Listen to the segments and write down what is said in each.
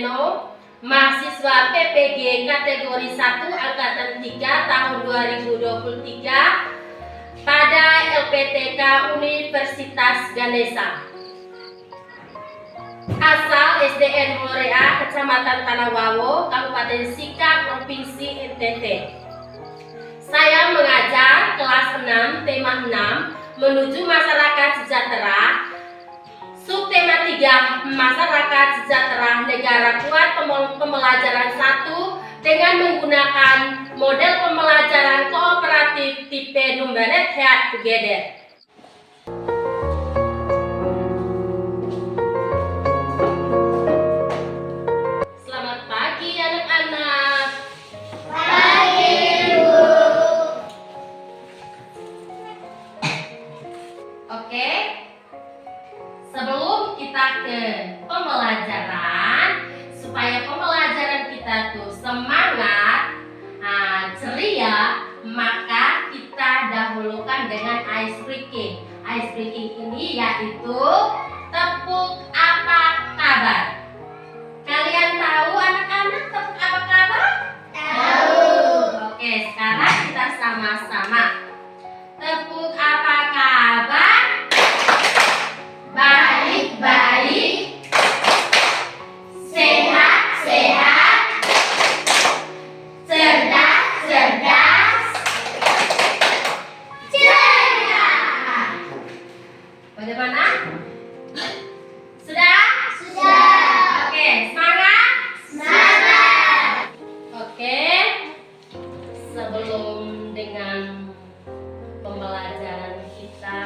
Suseno, mahasiswa PPG kategori 1 angkatan 3 tahun 2023 pada LPTK Universitas Ganesha. Asal SDN Gloria, Kecamatan Tanawawo, Kabupaten Sika, Provinsi NTT. Saya mengajar kelas 6, tema 6, menuju masyarakat sejahtera. Subtema 3, masyarakat sejahtera negara kuat, pembelajaran 1 dengan menggunakan model pembelajaran kooperatif tipe Numbered Head Together. Selamat pagi anak-anak. Pagi, Bu. Oke. Sebelum kita ke pembelajaran, supaya pembelajaran kita tuh semangat, ceria, maka kita dahulukan dengan ice breaking. Ice breaking ini yaitu tepuk apa kabar. Kalian tahu anak-anak tepuk apa kabar? Tahu. Oke, sekarang kita sama-sama. Tepuk apa kabar? Baik-baik, sehat-sehat, cerdas-cerdas, ceria. Bagaimana? Sudah? Sudah. Oke, semangat? Semangat. Oke, sebelum dengan pembelajaran kita,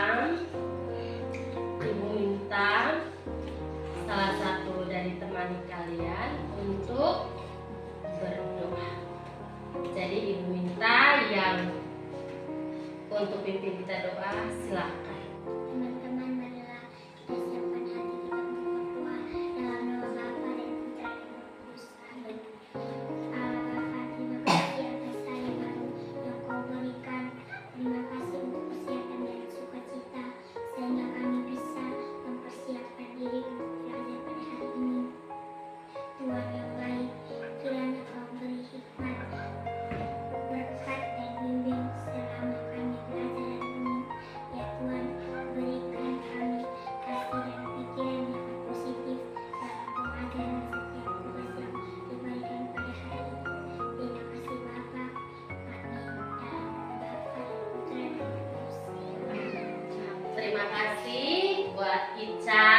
Ibu minta salah satu dari teman kalian untuk berdoa. Jadi Ibu minta yang untuk pimpin kita doa, silakan. Teman-teman, marilah kita siapkan hati kita untuk berdoa dalam nama Bapa dan Putra dan Roh Kudus. Amin. Allah Bapa, terima kasih atas hari baru yang Kau berikan. Terima kasih untuk kesehatan dan sukacita sehingga kami bisa mempersiapkan diri untuk belajar pada hari ini. Tuhan yang baik, kiranya Kau beri hikmat, berkat dan bimbing selama kami belajar hari ini. Ya Tuhan, berikan kami kasih dan pikiran yang positif dalam pelajaran setiap tugas yang diberikan pada hari ini. Terima kasih Bapa. Amin. Dalam nama Bapa dan Putra dan Roh Kudus. Amin. Terima kasih buat Ica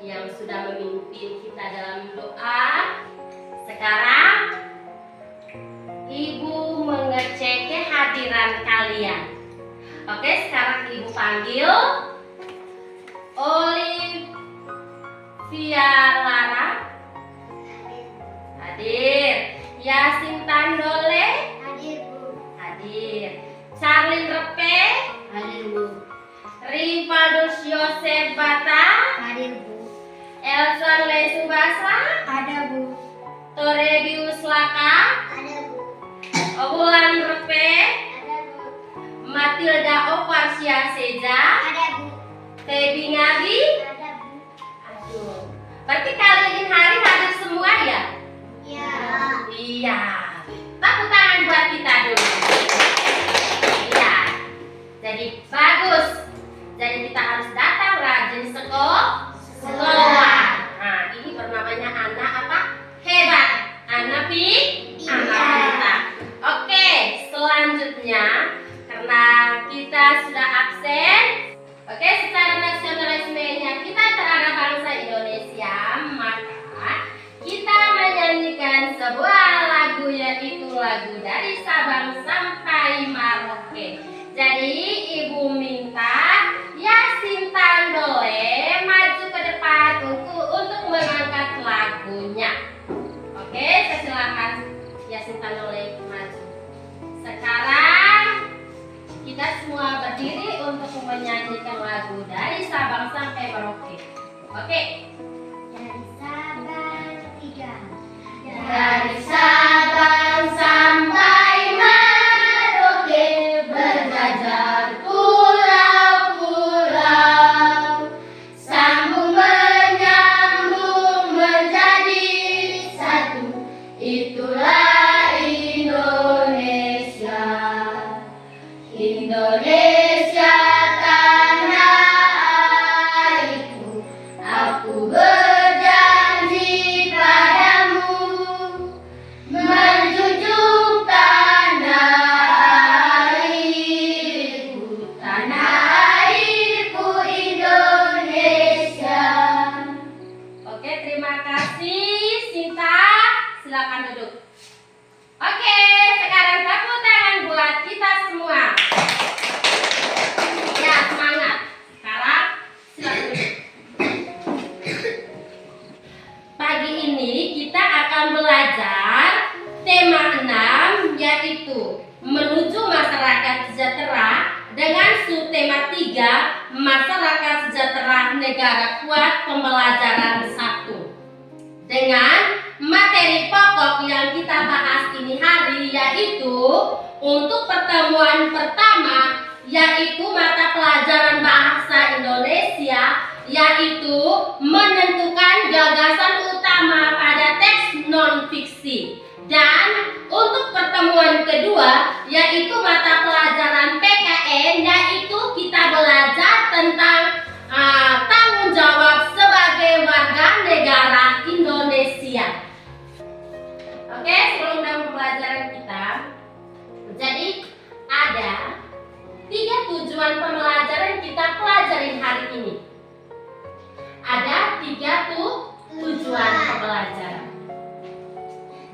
yang sudah memimpin kita dalam doa. Sekarang Ibu mengecek kehadiran kalian. Oke, sekarang Ibu panggil Olivia Lara. Hadir. Yasin Tandole. Hadir Bu. Hadir. Charlene Repe. Hadir Bu. Rivaldus Yosef Bata. Hadir Bu. Elson Lesubasa. Ada Bu. Torebius Laka. Ada Bu. Wulan Repe. Ada Bu. Matilda Ovarsia Seja. Ada Bu. Tebi Ngabi. Ada Bu. Aduh, berarti kali ini hari hadir semua ya? Ya. Iya. Tepuk tangan buat kita dulu. Iya. Jadi bagus. Jadi kita harus datang rajin sekolah. Nah, ini bernamanya anak apa? Hebat. Anak pintar. Oke, selanjutnya karena kita sudah absen. Oke, secara nasionalismenya kita terhadap bangsa Indonesia, maka kita menyanyikan sebuah lagu, yaitu lagu dari Sabang sampai Merauke. Jadi Ibu minta Yasin Tandole maju ke depan untuk mengangkat lagunya. Oke, saya silakan Yasin Tandole maju. Sekarang kita semua berdiri untuk menyanyikan lagu dari Sabang sampai Merauke. Oke. Dari Sabang 3. Dari Sabang sampai Merauke berjajar pulau-pulau, sambung menyambung menjadi kasih. Sinta, silakan duduk. Oke, sekarang tepuk tangan buat kita semua. Ya, semangat. Sekarang silakan duduk. Pagi ini kita akan belajar tema 6, yaitu menuju masyarakat sejahtera, dengan subtema 3, masyarakat sejahtera negara kuat, pembelajaran 1. Dengan materi pokok yang kita bahas ini hari, yaitu untuk pertemuan pertama, yaitu mata pelajaran bahasa Indonesia, yaitu menentukan gagasan utama pada teks non-fiksi. Dan untuk pertemuan kedua, yaitu mata pelajaran PKN, yaitu kita belajar tentang tanggung jawab sebagai warga negara Indonesia. Oke, sebelum dalam pembelajaran kita, jadi ada 3 tujuan pembelajaran kita pelajarin hari ini. Ada 3 tujuan pembelajaran.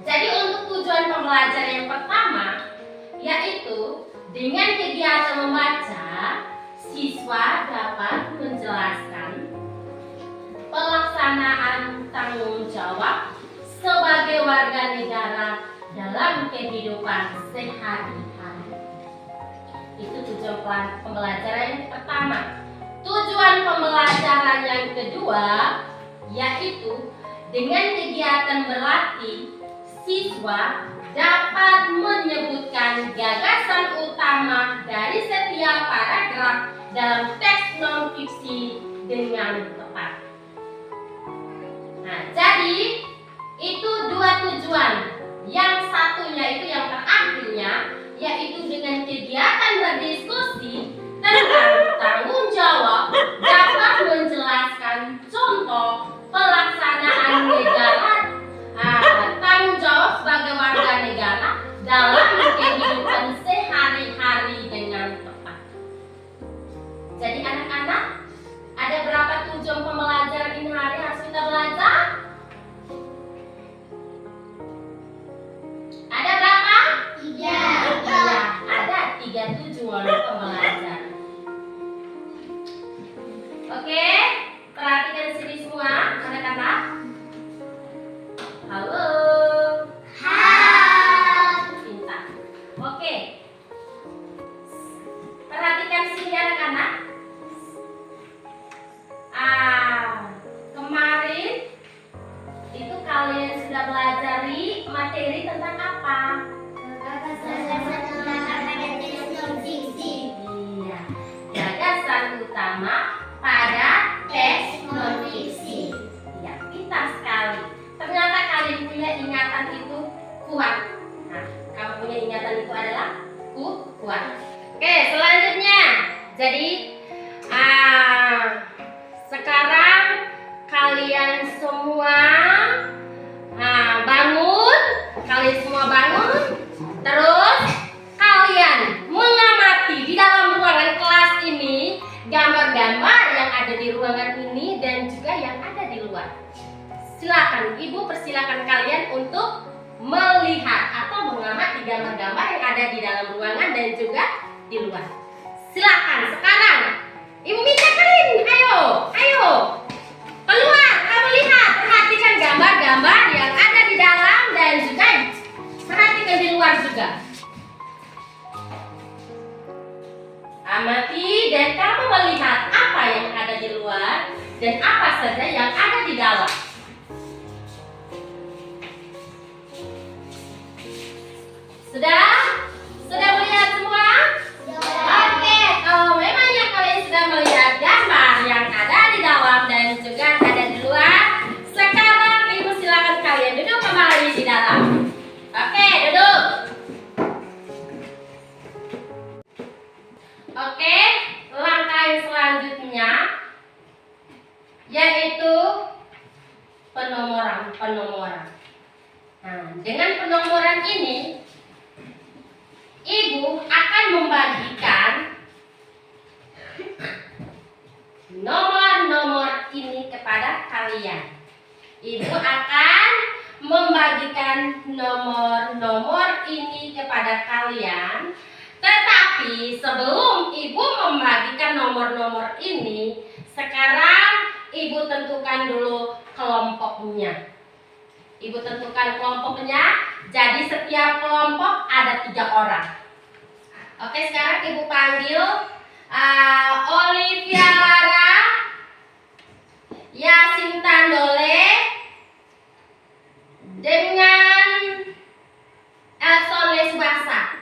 Jadi untuk tujuan pembelajaran yang pertama, yaitu dengan kegiatan membaca, siswa dapat menjelaskan pelaksanaan tanggung jawab sebagai warga negara dalam kehidupan sehari-hari. Itu tujuan pembelajaran yang pertama. Tujuan pembelajaran yang kedua, yaitu dengan kegiatan berlatih, siswa dapat menyebutkan gagasan utama dari setiap paragraf dalam teks non-fiksi dengan tepat. Nah, jadi itu 2 tujuan. Yang satunya itu yang terakhirnya, yaitu dengan kegiatan berdiskusi tentang tanggung jawab, dapat menjelaskan contoh pelaksanaan negara, tanggung jawab sebagai warga negara dalam kehidupan sehari-hari dengan tepat. Jadi anak-anak, ada berapa tujuan pembelajaran ini hari harus kita belajar? Ada berapa? 3. Iya, ada 3 tujuan pembelajaran. Oke, perhatikan sini semua anak-anak. Halo. Pintar. Oke. Perhatikan sini anak-anak. Kemarin itu kalian sudah belajari materi tentang apa? Iya, gagasan utama pada teks non-fiksi. Ya, pintar sekali. Ternyata kalian punya ingatan itu kuat. Nah, kamu punya ingatan itu adalah kuat. Oke, selanjutnya. Jadi sekarang kalian semua bangun. Kalian semua bangun. Terus kalian mengamati di dalam ruangan kelas ini gambar-gambar yang ada di ruangan ini dan juga yang ada di luar. Silakan, Ibu persilakan kalian untuk melihat atau mengamati gambar-gambar yang ada di dalam ruangan dan juga di luar. Silakan sekarang. Ibu minta kalian, ayo. Keluar, kamu lihat, perhatikan gambar-gambar yang ada di dalam dan juga perhatikan di luar juga. Amati dan kamu melihat apa yang ada di luar dan apa saja yang ada di dalam. Sudah melihat semua? Oke, kalau memangnya kalian sudah melihat gambar yang ada di dalam dan juga ada di luar, sekarang Ibu silakan kalian duduk kembali di dalam. Oke, duduk. Oke, langkah yang selanjutnya yaitu penomoran. Nah, dengan penomoran ini Ibu akan membagikan nomor-nomor ini kepada kalian. Ibu akan membagikan nomor-nomor ini kepada kalian. Tetapi sebelum Ibu membagikan nomor-nomor ini, sekarang Ibu tentukan dulu kelompoknya. Ibu tentukan kelompoknya. Jadi setiap kelompok ada 3 orang. Oke, sekarang Ibu panggil Olivia Lara, Yasinta Dole, dengan Elson Lesbasa.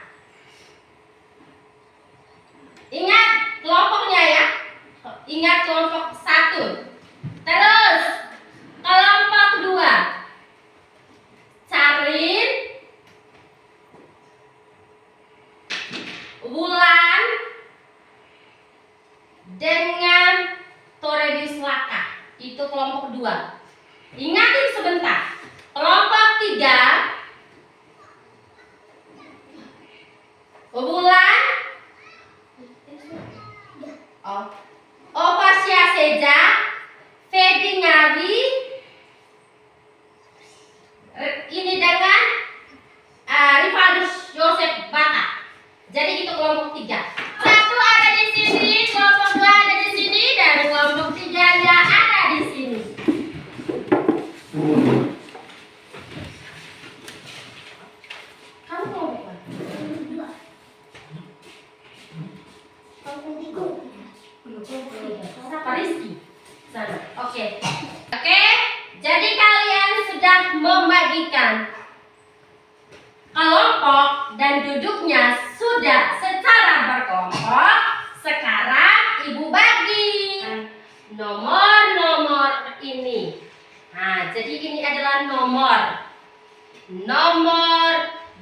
Ingat kelompoknya ya. Ingat kelompok 1. Terus kelompok 2. Charlin, Wulan, dengan Toredius Laka. Itu kelompok 2. Ingatin sebentar. Kelompok 3. Wulan, Opasya Seja, Feby Ngawi, ini dengan Rifaldus Yosef Bata. Jadi itu kelompok 3. 1 ada di sini, kelompok 2 ada di sini, dan kelompok 3-nya ada di sini. Kamu kelompok apa? Siapa? Rizky? Sana. Oke. Jadi kalian sudah membagikan kelompok dan duduknya sudah secara berkelompok. Sekarang Ibu bagi nomor-nomor ini. Nah, jadi ini adalah nomor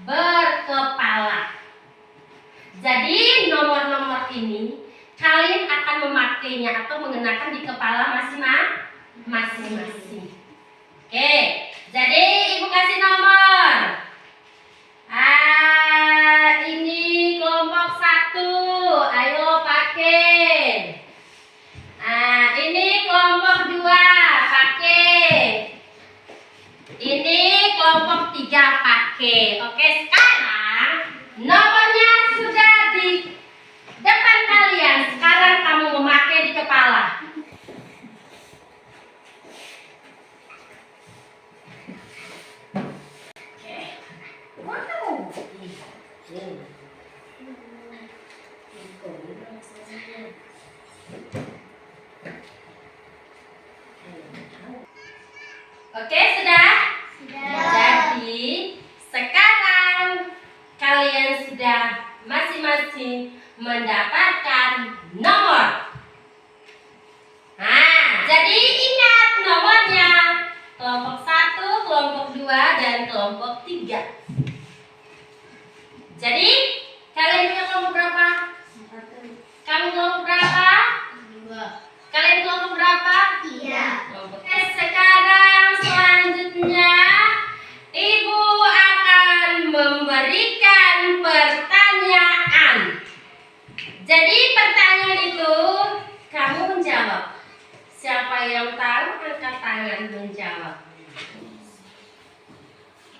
berkepala. Jadi nomor-nomor ini kalian akan memakainya atau mengenakan di kepala masing-masing. Oke, jadi Ibu kasih nomor. Ini kelompok 1, ayo pakai. Ini kelompok 2, pakai. Ini kelompok 3, pakai. Oke, sekarang nomornya sudah di depan kalian. Sekarang kamu memakai di kepala. Oke, sudah? Jadi sekarang kalian sudah masing-masing mendapatkan nomor. Nah, jadi ingat nomornya. Kelompok 1, kelompok 2, dan kelompok 3. Jadi kalian punya kelompok berapa? Kamu kelompok berapa? 2. Kalian kelompok berapa? 3. Oke, sekarang selanjutnya Ibu akan memberikan pertanyaan. Jadi pertanyaan itu kamu menjawab. Siapa yang tahu angkat tangan menjawab.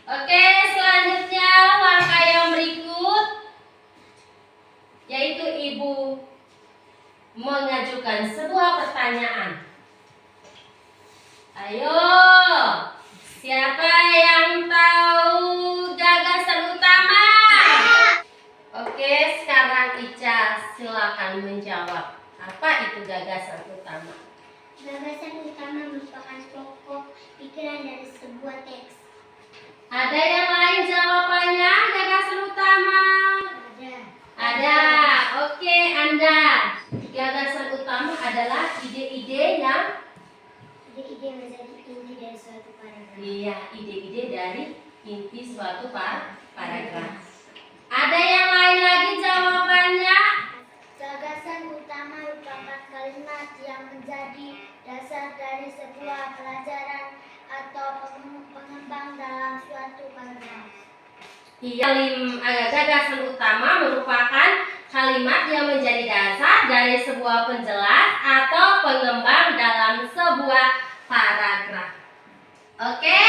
Oke, selanjutnya langkah yang berikut yaitu Ibu mengajukan sebuah pertanyaan. Ayo, siapa yang tahu gagasan utama? Oke, sekarang Ica silakan menjawab. Apa itu gagasan utama? Gagasan utama merupakan pokok pikiran dari sebuah teks. Ada yang lain jawabannya gagasan utama? Ada. Oke, Anda. Gagasan utama adalah ide-ide menjadi inti dari suatu paragraf. Iya, ide-ide dari inti suatu paragraf. Ada yang lain lagi jawabannya? Gagasan utama merupakan kalimat yang menjadi dasar dari sebuah pelajaran atau pengembang dalam suatu paragraf. Iya, gagasan utama merupakan kalimat yang menjadi dasar dari sebuah penjelas atau pengembang dalam sebuah paragraf. Oke,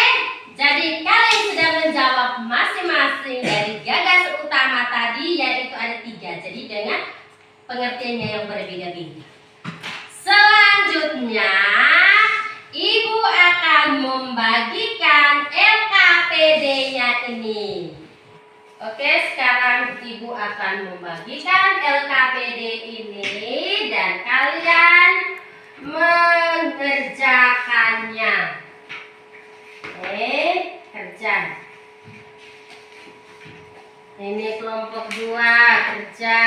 Jadi kalian sudah menjawab masing-masing dari gagas utama tadi, yaitu ada 3. Jadi dengan pengertiannya yang berbeda-beda. Selanjutnya, Ibu akan membagikan LKPD-nya ini. Oke, sekarang Ibu akan membagikan LKPD ini dan kalian mengerjakannya. Oke, kerja. Ini kelompok 2 kerja.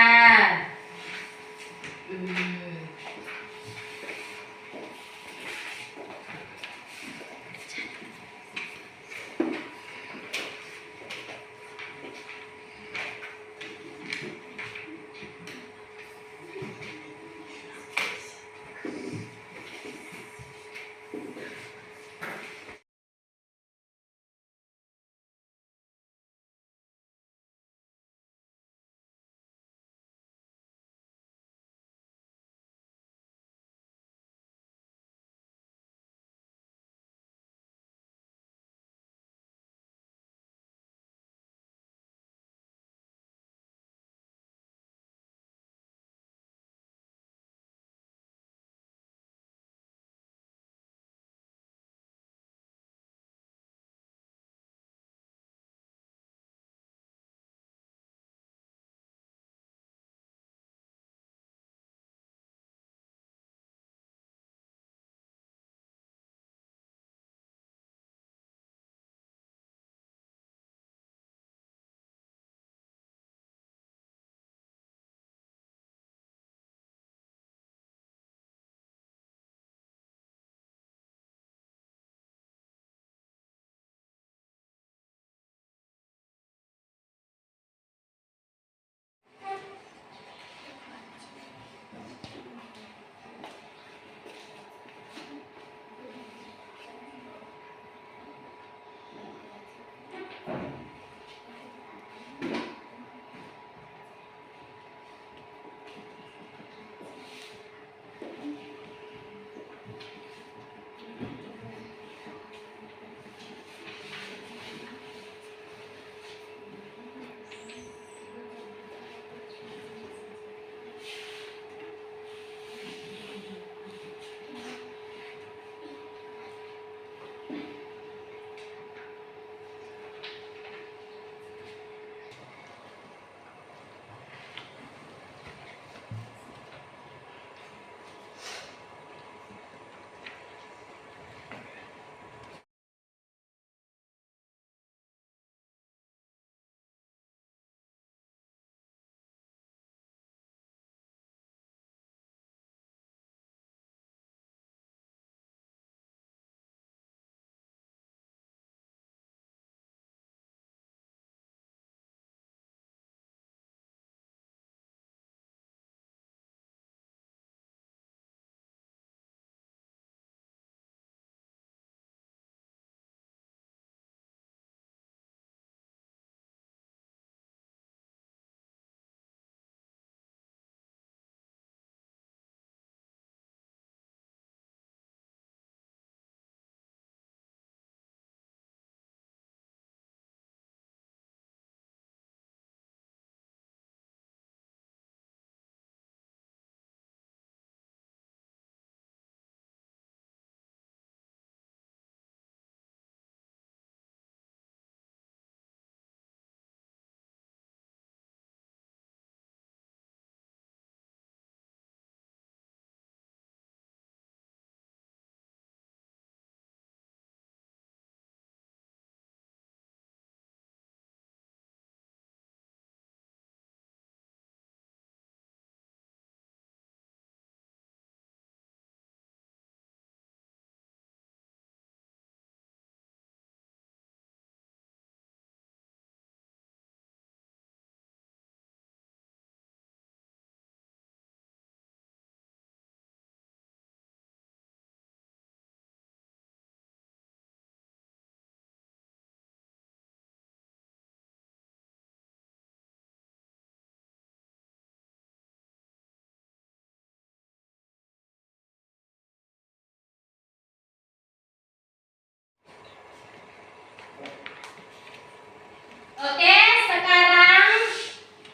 Oke, sekarang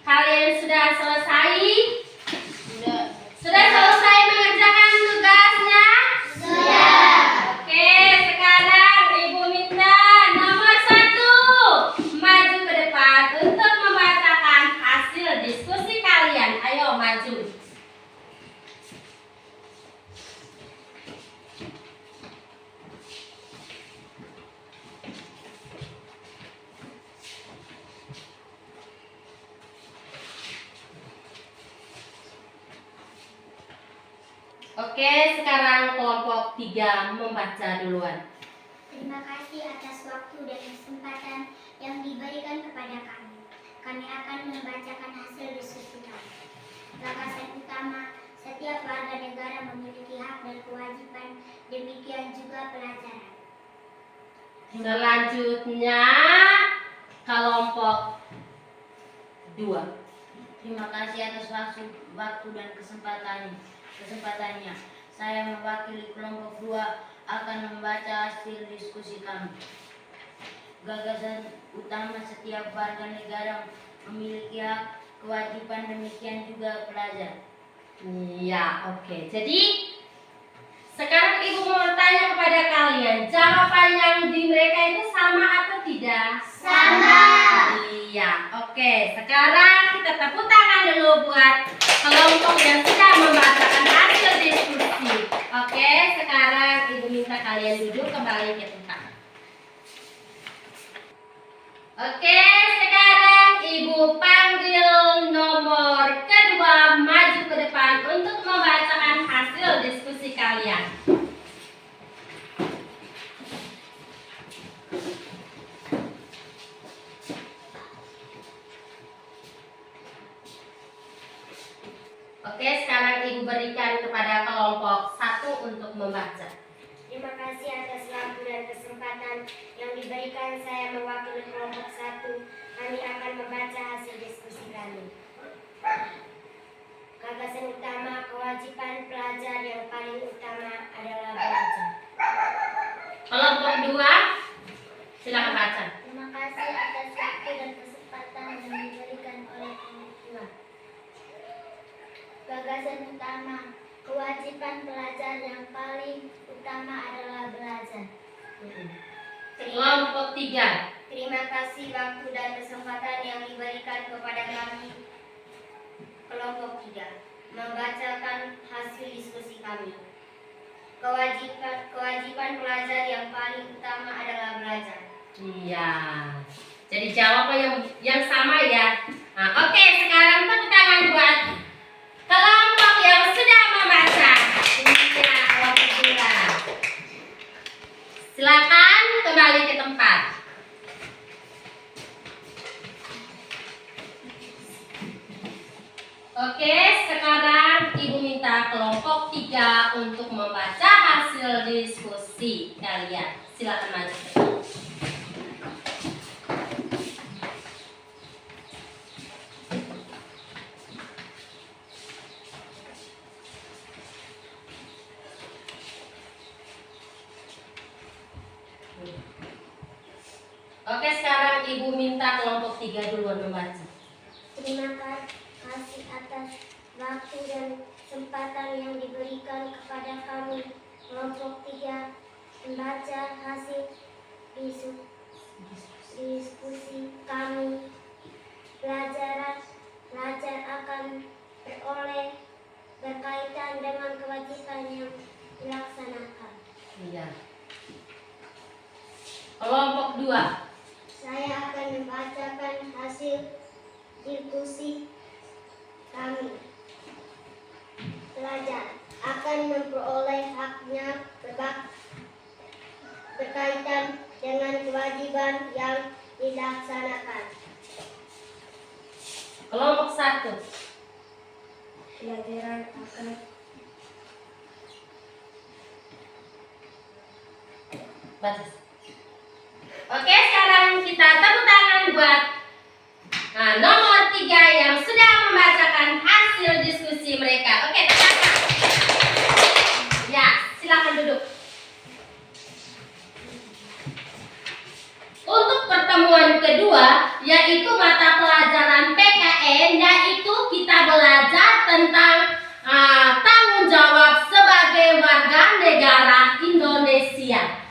kalian sudah selesai? Sudah selesai mengerjakan tugasnya? Sudah. Oke, sekarang Ibu minta nomor 1 maju ke depan untuk membacakan hasil diskusi kalian. Ayo maju. Oke, sekarang kelompok 3 membaca duluan. Terima kasih atas waktu dan kesempatan yang diberikan kepada kami. Kami akan membacakan hasil diskusi kami. Gagasan utama, setiap warga negara memiliki hak dan kewajiban, demikian juga pelajaran. Selanjutnya kelompok 2. Terima kasih atas waktu dan kesempatannya. Saya mewakili kelompok 2 akan membaca hasil diskusi kami. Gagasan utama, setiap warga negara memiliki hak, kewajiban, demikian juga pelajar. Iya, oke. Jadi sekarang Ibu mau tanya kepada kalian, jawaban yang di mereka itu sama atau tidak? Sama. Iya, oke. Sekarang kita tepuk tangan dulu buat kelompok yang sudah membacakan hasil diskusi. Oke, sekarang Ibu minta kalian duduk kembali ke tempat. Oke, sekarang Ibu panggil nomor kedua maju ke depan untuk membacakan hasil diskusi kalian. Oke, sekarang Ibu berikan kepada kelompok 1 untuk membaca. Terima kasih atas waktu dan kesempatan yang diberikan. Saya mewakili kelompok 1. Kami akan membaca hasil diskusi kami. Gagasan utama, kewajiban pelajar yang paling utama adalah belajar. Kelompok 2, silakan baca. Terima kasih atas waktu dan kesempatan yang diberikan oleh kelompok 2. Gagasan utama, kewajiban pelajar yang paling utama adalah belajar. Kelompok 3. Terima kasih waktu dan kesempatan yang diberikan kepada kami. Kelompok 3 membacakan hasil diskusi kami. Kewajiban pelajar yang paling utama adalah belajar. Iya. Jadi jawaban yang sama ya. Nah, oke, sekarang tepuk tangan buat kelompok yang sudah membaca. Iya, kelompok 2. Silakan kembali ke tempat. Oke, sekarang Ibu minta kelompok 3 untuk membaca hasil diskusi kalian. Silakan maju. Oke, sekarang Ibu minta kelompok 3 duluan membaca. Terima kasih atas waktu dan kesempatan yang diberikan kepada kami. Kelompok 3 membaca hasil diskusi kami. Pelajar akan beroleh berkaitan dengan kewajiban yang dilaksanakan. Iya. Kelompok 2. Saya akan membacakan hasil diskusi kami. Pelajar akan memperoleh haknya berkaitan dengan kewajiban yang dilaksanakan. Kelompok 1. Pelajaran akan Baca. Oke, sekarang kita tepuk tangan buat nomor 3 yang sudah membacakan hasil diskusi mereka. Oke, silakan. Ya, silakan duduk. Untuk pertemuan pertemuan kedua yaitu mata pelajaran PKN, yaitu kita belajar tentang tanggung jawab sebagai warga negara Indonesia.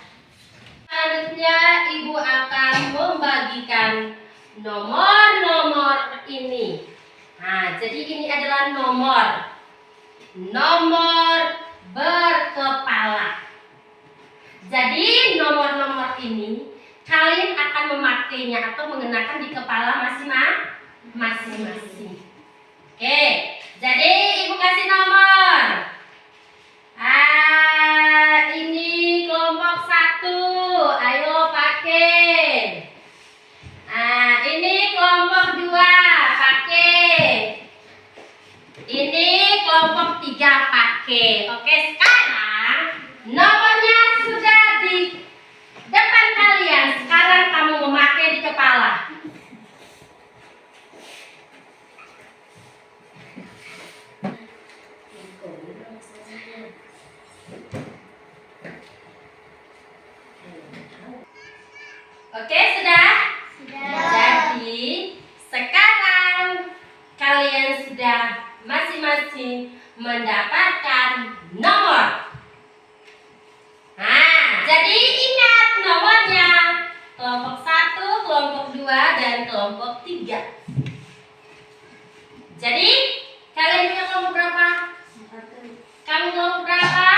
Selanjutnya Ibu akan membagikan nomor-nomor ini. Nah, jadi ini adalah nomor berkepala. Jadi nomor-nomor ini kalian akan memakainya atau mengenakan di kepala masing-masing. Oke, jadi Ibu kasih nomor. Ini kelompok 1, ayo pakai. Ini kelompok 2, pakai. Ini kelompok 3, pakai. Oke, sekarang nomornya sudah di depan kalian. Sekarang kamu memakai di kepala. Oke, sudah? Jadi, sekarang kalian sudah masing-masing mendapatkan nomor. Nah, jadi ingat nomornya. Kelompok 1, kelompok 2, dan kelompok 3. Jadi, kalian punya kelompok berapa? 1, Kamu kelompok berapa?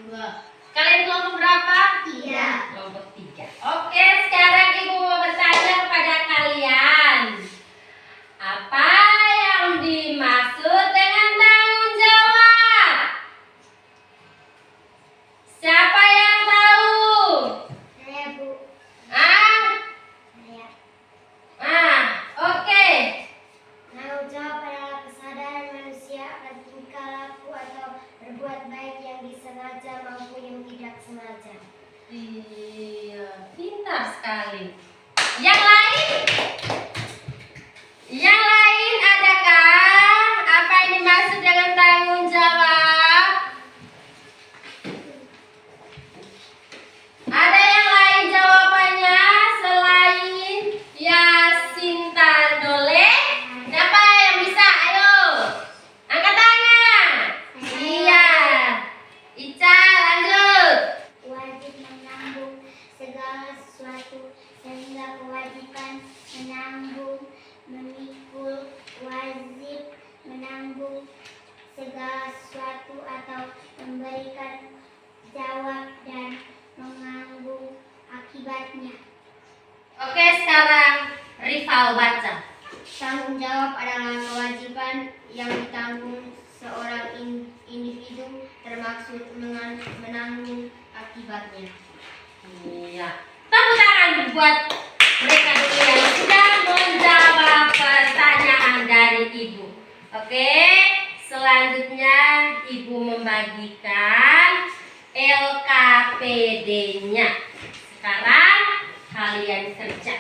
2, Kalian kelompok berapa? 3. Kelompok 3. Oke, sekarang Ibu mau bertanya kepada kalian. Apa yang dimaksud dengan tanggung jawab? Siapa yang tahu? Saya, Bu. Ah, Saya. oke. Tanggung jawab adalah kesadaran manusia akan tingkah laku atau berbuat baik yang disengaja maupun yang tidak sengaja. Iya, pintar sekali. Yang lain? Yang lain adakah? Apa yang dimaksud dengan tanggung jawab? Ada yang lain jawabannya selain Yasin Tandole? Siapa yang bisa? Ayo, angkat tangan. Iya, Ica, lanjut. Wajib menanggung segala sesuatu sehingga kewajiban menanggung memikul wajib menanggung segala sesuatu atau memberikan jawab dan menanggung akibatnya. Oke, sekarang Rival baca. Tanggung jawab adalah kewajiban yang ditanggung seorang individu termaksud menanggung akibatnya. Iya. Tepuk tangan buat mereka dulu yang sudah menjawab pertanyaan dari Ibu. Oke, selanjutnya Ibu membagikan LKPD-nya. Sekarang kalian kerja.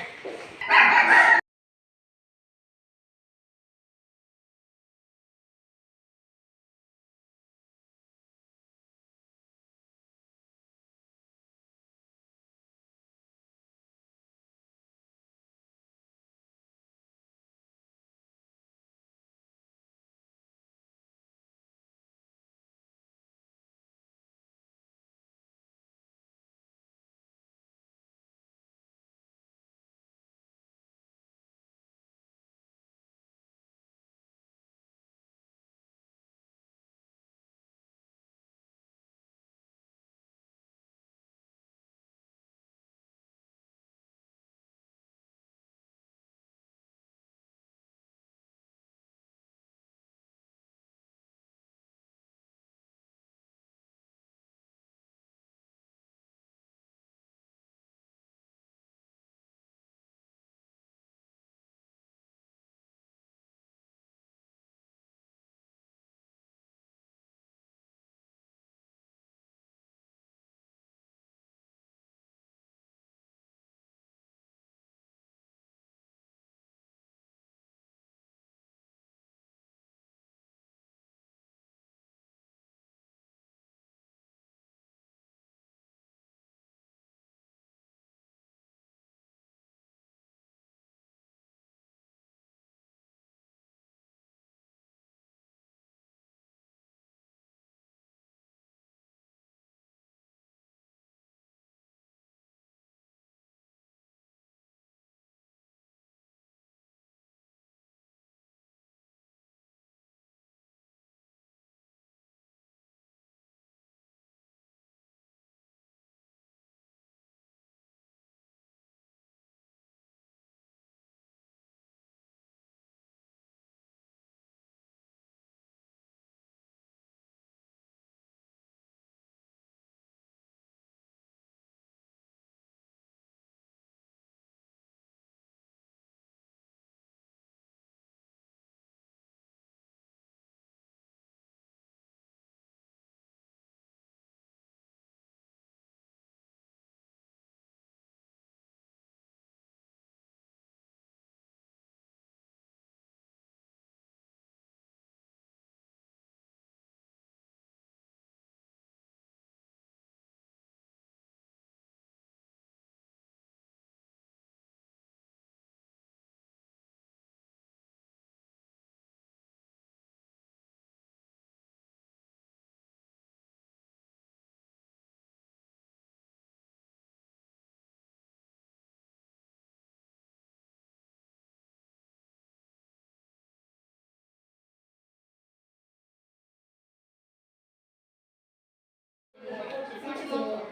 Simoko.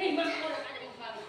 Hei, Mas, orang ada yang baru.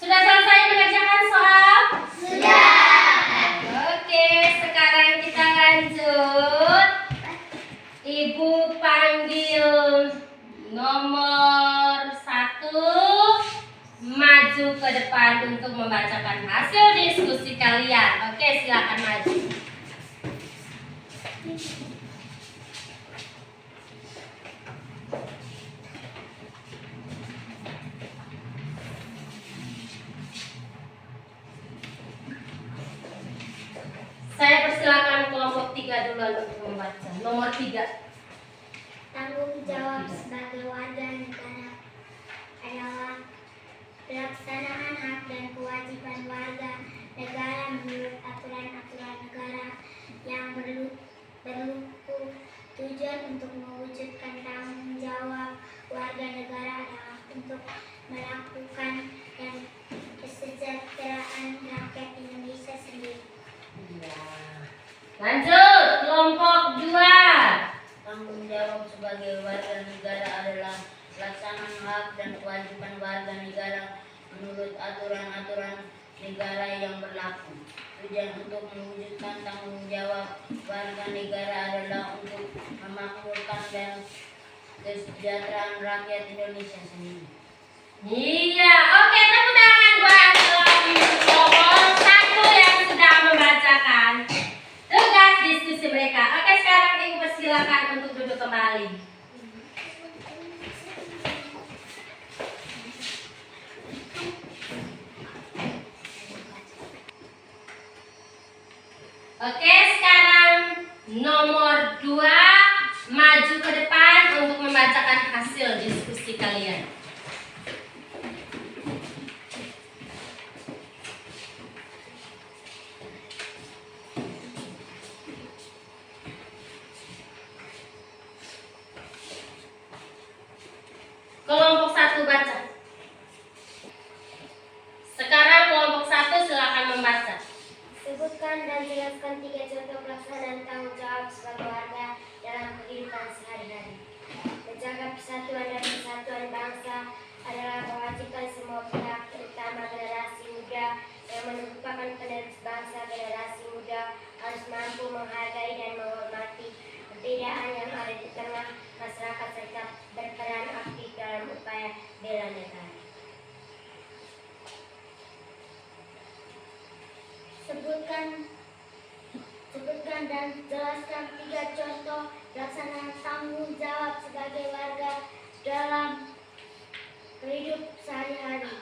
Sudah selesai mengerjakan soal? Sudah. Oke, sekarang kita lanjut. Ibu panggil nomor 1 maju ke depan untuk membacakan hasil diskusi kalian. Oke, silakan maju. Saya persilakan kelompok 3 duluan untuk membaca. Nomor 3. Tanggung jawab sebagai warga negara adalah pelaksanaan hak dan kewajiban warga negara menurut aturan-aturan negara yang tujuan untuk mewujudkan tanggung jawab warga negara adalah untuk melakukan dan kesejahteraan rakyat Indonesia sendiri. Lanjut, kelompok 2. Tanggung jawab sebagai warga negara adalah pelaksanaan hak dan kewajiban warga negara menurut aturan-aturan negara yang berlaku. Tujuan untuk mewujudkan tanggung jawab warga negara adalah untuk memakmurkan dan kesejahteraan rakyat Indonesia sendiri. Iya, oke, tepuk tangan buat kelompok 1 yang sudah membacakan tugas diskusi mereka. Oke, sekarang Ibu persilakan untuk duduk kembali. Oke, sekarang nomor 2 maju ke depan untuk membacakan hasil diskusi kalian. Kelompok 1 baca. Sekarang kelompok 1 silakan membaca. Sebutkan dan jelaskan 3 contoh pelaksanaan tanggung jawab sebagai warga dalam kehidupan sehari-hari. Menjaga persatuan dan kesatuan bangsa adalah kewajiban semua pihak, terutama generasi muda yang merupakan penerus bangsa. Generasi muda harus mampu menghargai dan menghormati perbedaan yang ada di tengah masyarakat serta berperan aktif dalam upaya bela negara. Sebutkan dan jelaskan 3 contoh pelaksanaan tanggung jawab sebagai warga dalam hidup sehari-hari.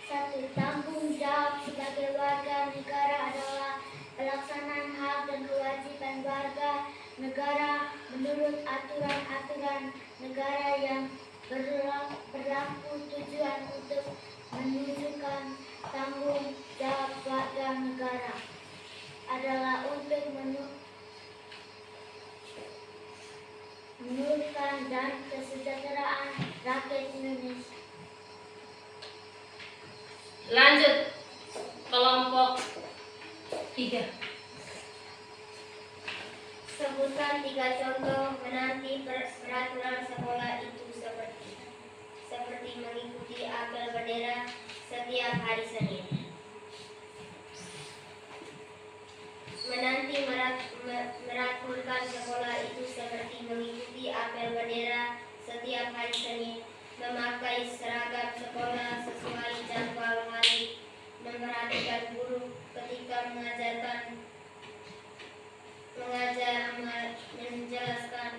1. Tanggung jawab sebagai warga negara adalah pelaksanaan hak dan kewajiban warga negara menurut aturan-aturan negara yang berlaku. Tujuan untuk menunjukkan tanggung jawab warga negara adalah untuk menurunkan dan kesejahteraan rakyat Indonesia. Lanjut kelompok 3. Sebutkan 3 contoh menanti peraturan sekolah itu seperti mengikuti apel bendera setiap hari Senin. Menanti meraturkan sekolah itu seperti mengikuti apel bendera setiap hari Senin, memakai seragam sekolah sesuai jadwal hari, memperhatikan guru ketika mengajar, menjelaskan,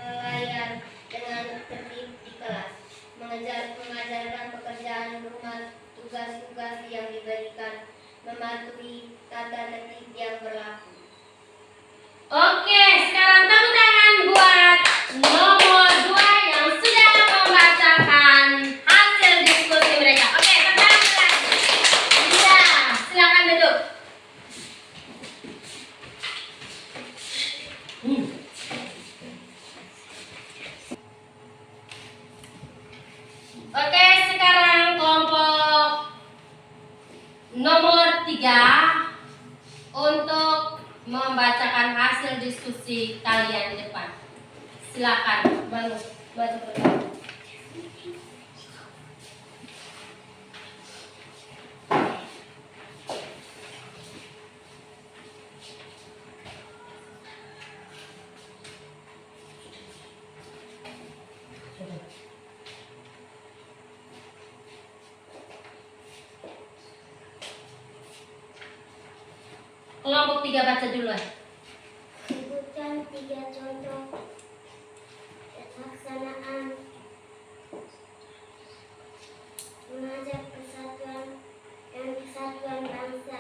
melayar dengan tertib di kelas, mengajarkan pekerjaan rumah, tugas-tugas yang diberikan, mematuhi tata tertib yang berlaku. Oke, sekarang tepuk tangan buat nomor 2 yang sudah membacakan hasil diskusi mereka. Oke, tepuk tangan lagi. Bisa, silakan duduk. Oke, sekarang kelompok nomor 3 untuk membacakan hasil diskusi kalian di depan. Silakan bantu bergerak. Kelompok 3 baca duluan. Sebutkan 3 contoh pelaksanaan mengajak persatuan dan kesatuan bangsa,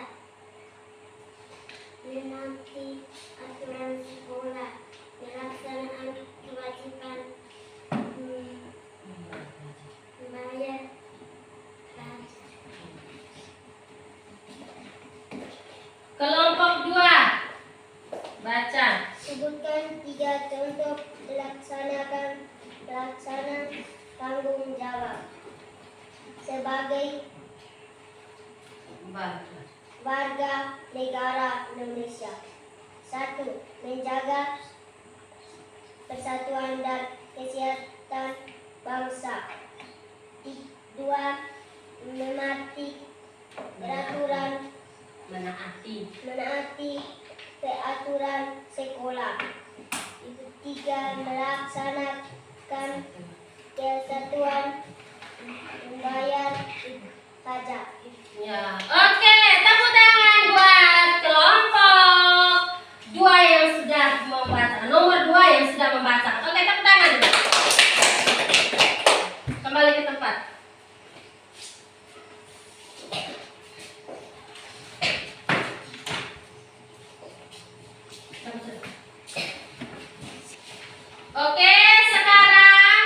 menanti aturan sekolah, pelaksanaan kewajiban membayar pajak. Kelompok 2 baca. Sebutkan 3 contoh pelaksanaan tanggung jawab sebagai warga negara Indonesia. 1. Menjaga persatuan dan kesehatan bangsa. 2. Menaati peraturan sekolah. 3. Melaksanakan kesatuan membayar pajak. Ya, oke, tepuk tangan buat kelompok 2 yang sudah membaca. Nomor 2 yang sudah membaca. Oke, tepuk tangan. Kembali ke tempat. Oke, sekarang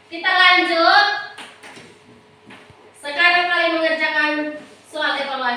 kita lanjut. Sekarang kalian mengerjakan soal evaluasi.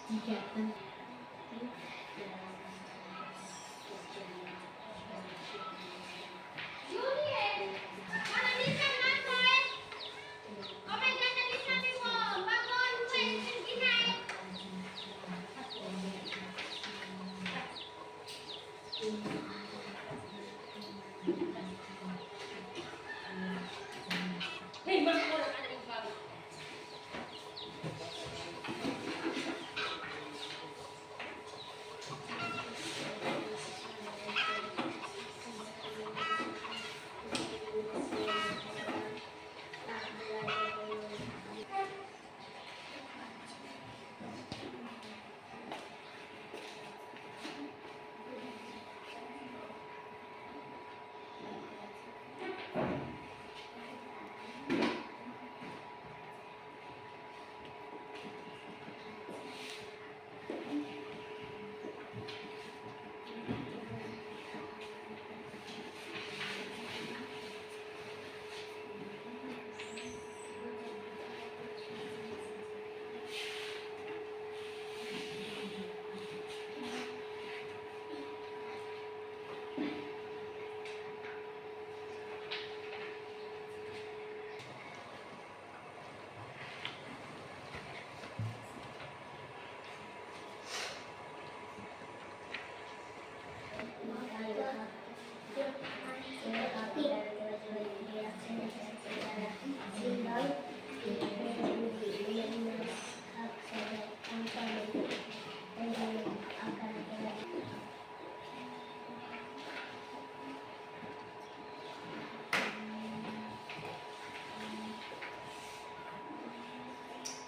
kegiatan Hei, mas orang ada di bawah.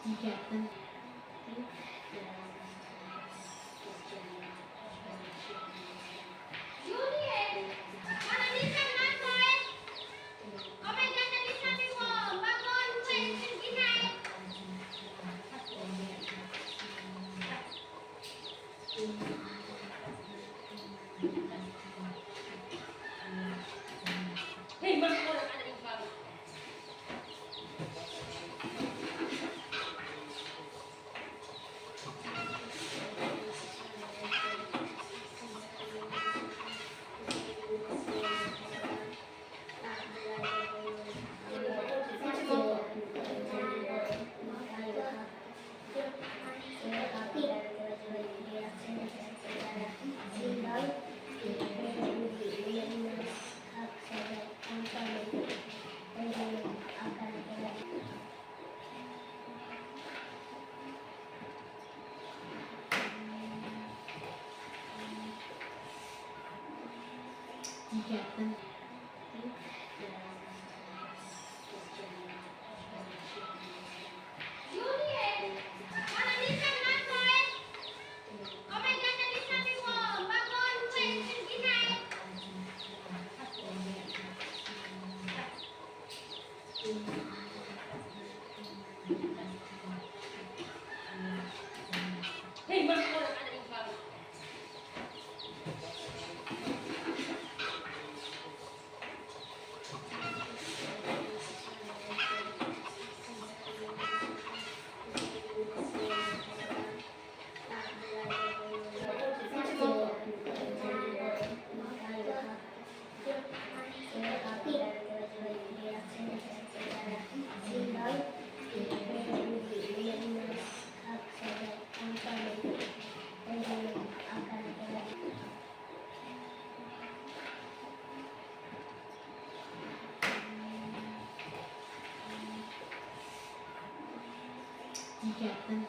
kegiatan Hei, mas orang ada di bawah. kegiatan Hei, mas orang ada di bawah. kegiatan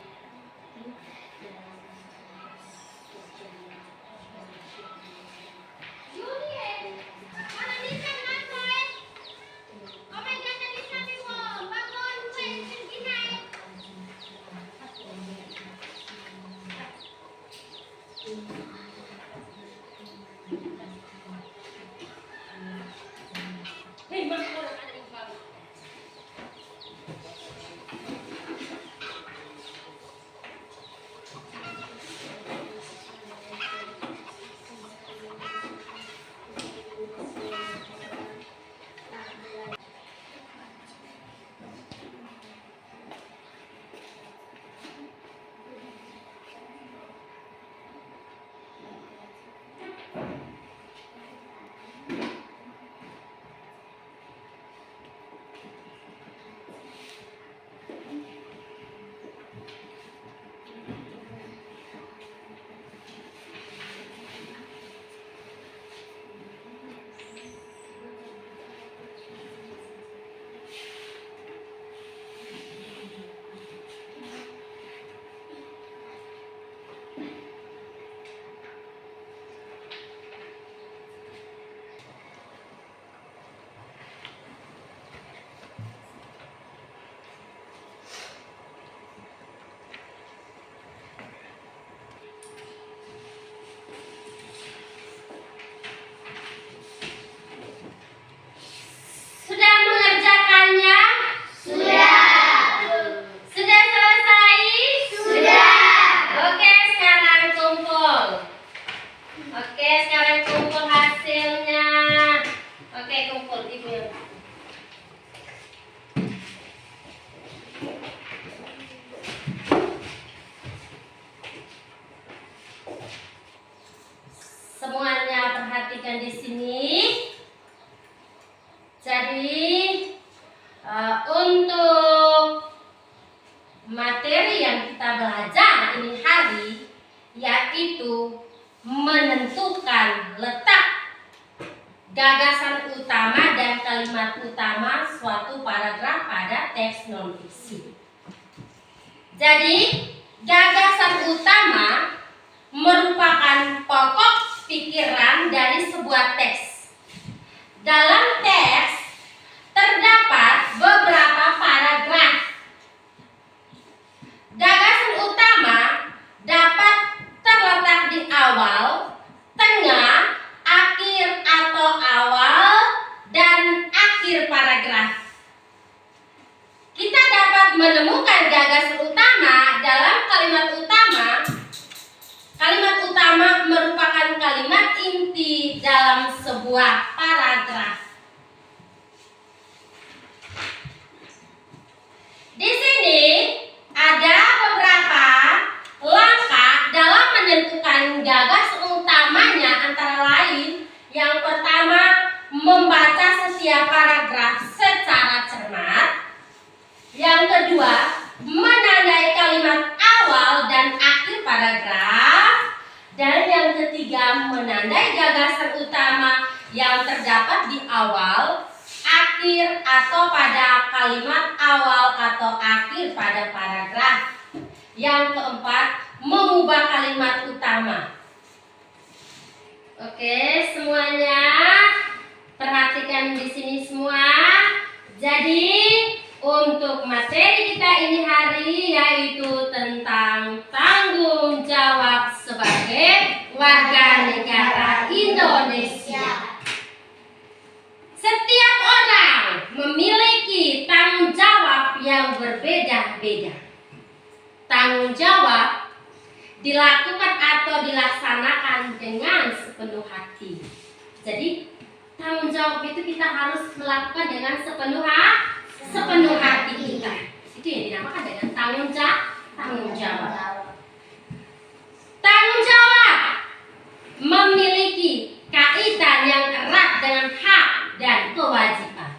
Hei, mas orang ada di bawah. gagasan utama dan kalimat utama suatu paragraf pada teks non-fiksi. Jadi, gagasan utama merupakan pokok pikiran dari sebuah teks. Dalam teks terdapat beberapa paragraf. Gagasan utama dapat terletak di awal, tengah, akhir atau awal dan akhir paragraf. Kita dapat menemukan gagasan utama dalam kalimat utama. Kalimat utama merupakan kalimat inti dalam sebuah paragraf. Di sini ada beberapa langkah dalam menentukan gagasan utamanya, antara lain yang pertama, membaca setiap paragraf secara cermat. Yang kedua, menandai kalimat awal dan akhir paragraf. Dan yang ketiga, menandai gagasan utama yang terdapat di awal, akhir atau pada kalimat awal atau akhir pada paragraf. Yang keempat, mengubah kalimat utama. Oke, semuanya perhatikan di sini semua. Jadi untuk materi kita ini hari yaitu tentang tanggung jawab sebagai warga negara Indonesia. Setiap orang memiliki tanggung jawab yang berbeda-beda. Tanggung jawab dilakukan atau dilaksanakan dengan sepenuh hati. Jadi tanggung jawab itu kita harus melakukan dengan sepenuh hati kita. Itu yang dinamakan dengan tanggung jawab. Tanggung jawab memiliki kaitan yang erat dengan hak dan kewajiban.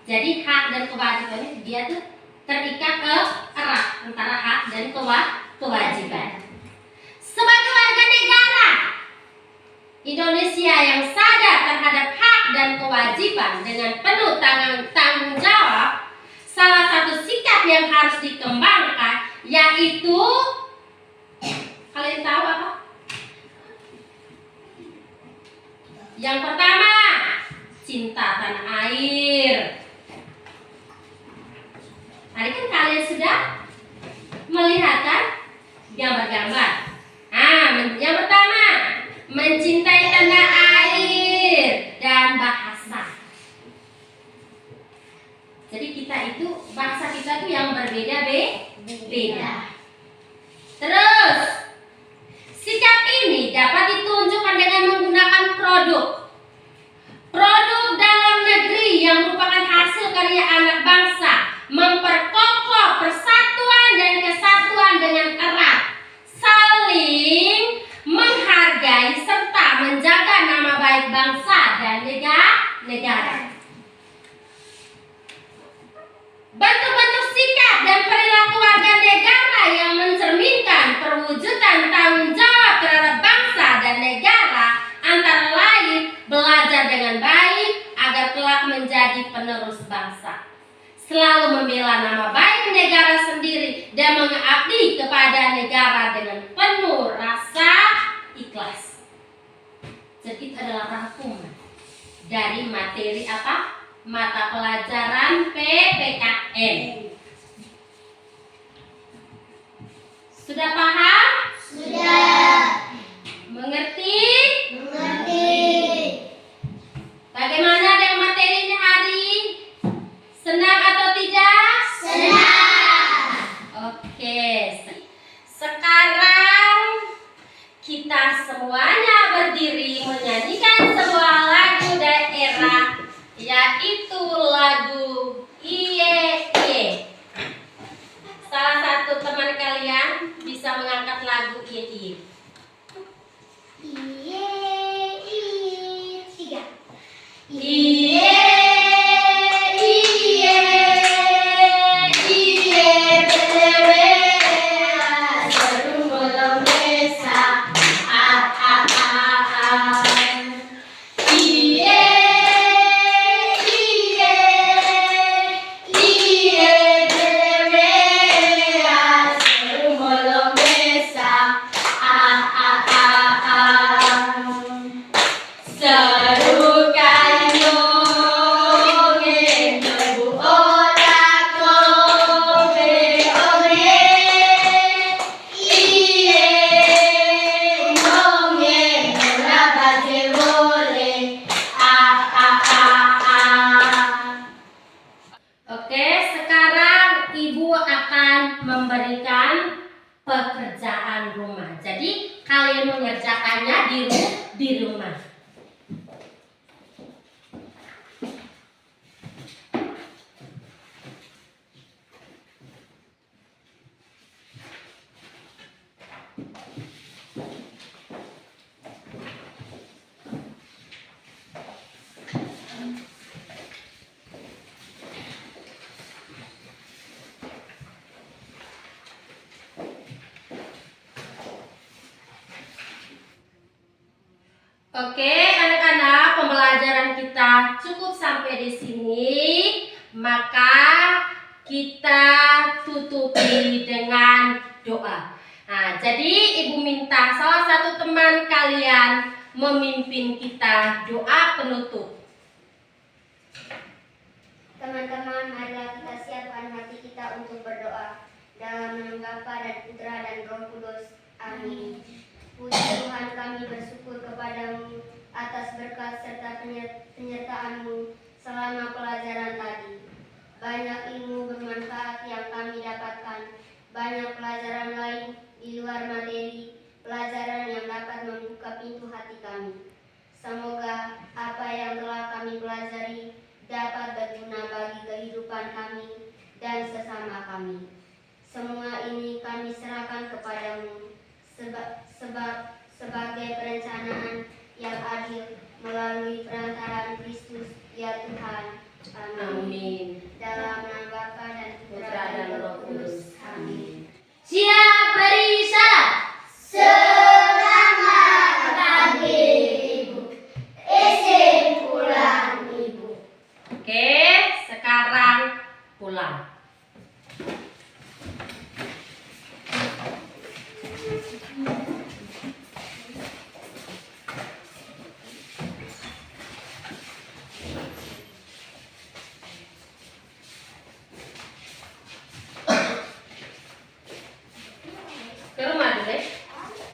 Jadi hak dan kewajiban itu dia tuh terikat erat antara hak dan kewajiban. Sebagai warga negara Indonesia yang sadar terhadap hak dan kewajiban dengan penuh tanggung jawab, salah satu sikap yang harus dikembangkan yaitu, kalian tahu apa? Yang pertama, cinta tanah air. Tadi kan kalian sudah melihat kan gambar-gambar. Yang pertama, mencintai tanah air dan bahasa. Jadi bangsa kita itu yang berbeda-beda. Terus, sikap ini dapat ditunjukkan dengan menggunakan produk dalam negeri yang merupakan hasil karya anak bangsa, memperkokoh persatuan dan kesatuan dengan erat, saling menghargai serta menjaga nama baik bangsa dan negara. Bentuk-bentuk sikap dan perilaku warga negara yang mencerminkan perwujudan tanggung jawab terhadap bangsa dan negara antara lain belajar dengan baik agar kelak menjadi penerus bangsa, selalu membela nama baik negara sendiri dan mengabdi kepada negara dengan penuh rasa ikhlas. Jadi itu adalah rangkuman dari materi apa? Mata pelajaran PPKN. Sudah paham? Sudah. Mengerti? Mengerti. Bagaimana dengan materi ini hari? Senang atau tidak? Senang. Oke. Sekarang kita semuanya berdiri menyanyikan sebuah lagu daerah, yaitu lagu Iye Iye. Salah satu teman kalian bisa mengangkat lagu Iye Iye. Iye, iye, 3. Iye Iye Iye belewe seru belum desa ah ah ah ah. Iye Oke, anak-anak, pembelajaran kita cukup sampai di sini. Maka kita tutupi dengan doa. Nah, jadi Ibu minta salah satu teman kalian memimpin kita doa penutup. Teman-teman, marilah kita siapkan hati kita untuk berdoa. Dalam nama Bapa dan Putra dan Roh Kudus. Amin. Puji Tuhan, kami bersyukur kepadamu atas berkat serta penyertaan-Mu selama pelajaran tadi. Banyak ilmu bermanfaat yang kami dapatkan. Banyak pelajaran lain di luar materi, pelajaran yang dapat membuka pintu hati kami. Semoga apa yang telah kami pelajari dapat berguna bagi kehidupan kami dan sesama kami. Semua ini kami serahkan kepadamu sebagai perencanaan yang adil melalui perantaraan Kristus ya Tuhan. Amin. Amin. Dalam nama Bapa dan Putra dan Roh Kudus. Amin. Siap beri syarat. Selamat pagi Ibu. Izin pulang Ibu. Oke, sekarang pulang.